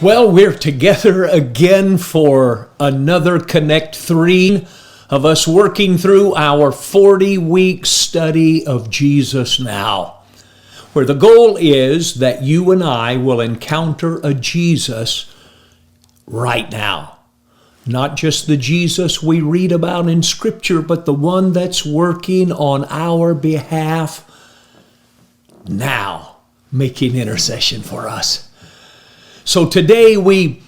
Well, we're together again for another Connect 3 of us working through our 40-week study of Jesus Now, where the goal is that you and I will encounter a Jesus right now. Not just the Jesus we read about in Scripture, but the one that's working on our behalf now, making intercession for us. So today we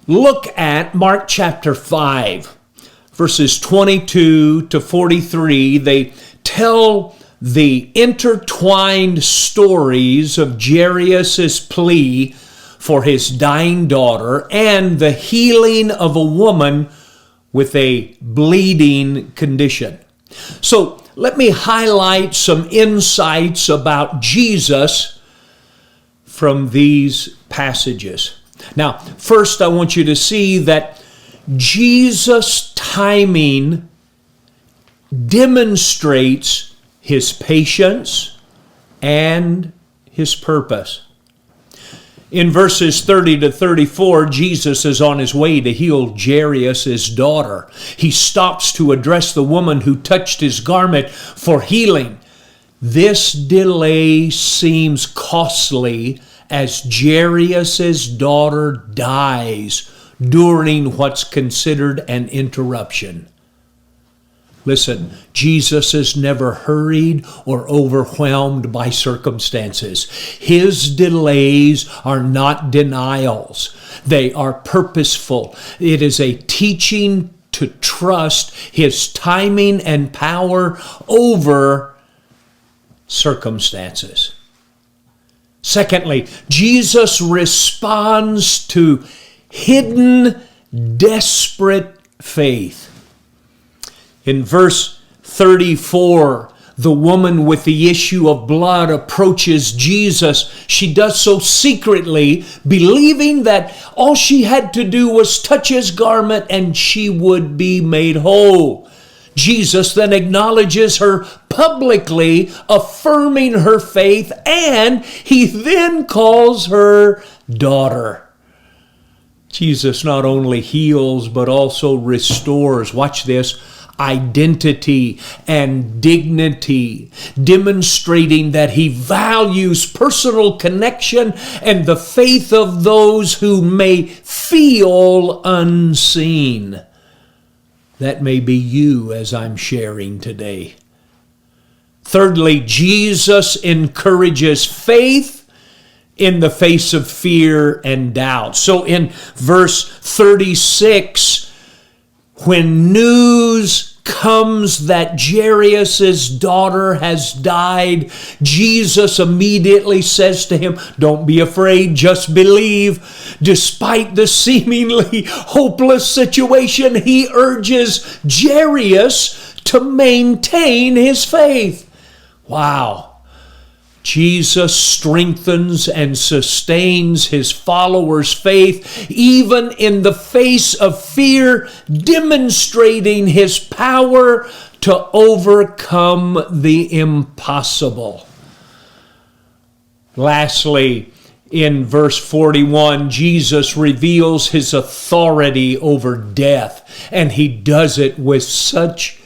look at Mark chapter 5, verses 22 to 43. They tell the intertwined stories of Jairus' plea for his dying daughter and the healing of a woman with a bleeding condition. So let me highlight some insights about Jesus from these passages. Now, first I want you to see that Jesus' timing demonstrates his patience and his purpose. In verses 30 to 34, Jesus is on his way to heal Jairus' daughter. He stops to address the woman who touched his garment for healing. This delay seems costly as Jairus' daughter dies during what's considered an interruption. Listen, Jesus is never hurried or overwhelmed by circumstances. His delays are not denials. They are purposeful. It is a teaching to trust his timing and power over circumstances. Secondly, Jesus responds to hidden, desperate faith. In verse 34, the woman with the issue of blood approaches Jesus. She does so secretly, believing that all she had to do was touch his garment and she would be made whole. Jesus then acknowledges her publicly, affirming her faith, and he then calls her daughter. Jesus not only heals, but also restores, watch this, identity and dignity, demonstrating that he values personal connection and the faith of those who may feel unseen. That may be you as I'm sharing today. Thirdly, Jesus encourages faith in the face of fear and doubt. So in verse 36, when news comes that Jairus' daughter has died, Jesus immediately says to him, "Don't be afraid, just believe." Despite the seemingly hopeless situation, he urges Jairus to maintain his faith. Wow. Jesus strengthens and sustains his followers' faith even in the face of fear, demonstrating his power to overcome the impossible. Lastly, in verse 41, Jesus reveals his authority over death, and he does it with such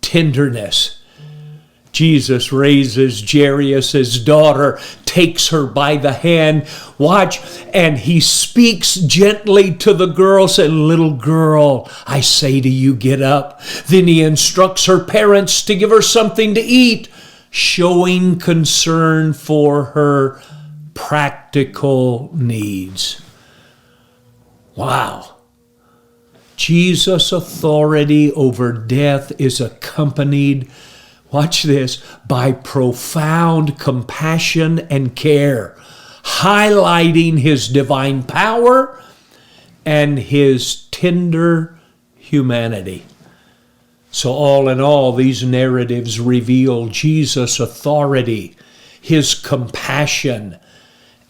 tenderness. Jesus raises Jairus' daughter, takes her by the hand, watch, and he speaks gently to the girl, saying, "Little girl, I say to you, get up." Then he instructs her parents to give her something to eat, showing concern for her practical needs. Wow. Jesus' authority over death is accompanied, watch this, by profound compassion and care, highlighting his divine power and his tender humanity. So all in all, these narratives reveal Jesus' authority, his compassion,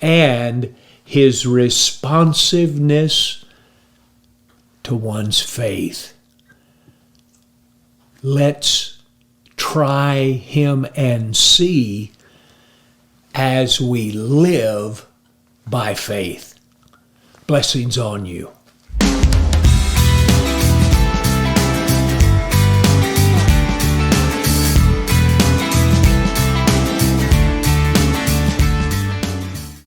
and his responsiveness to one's faith. Let's try him and see as we live by faith. Blessings on you.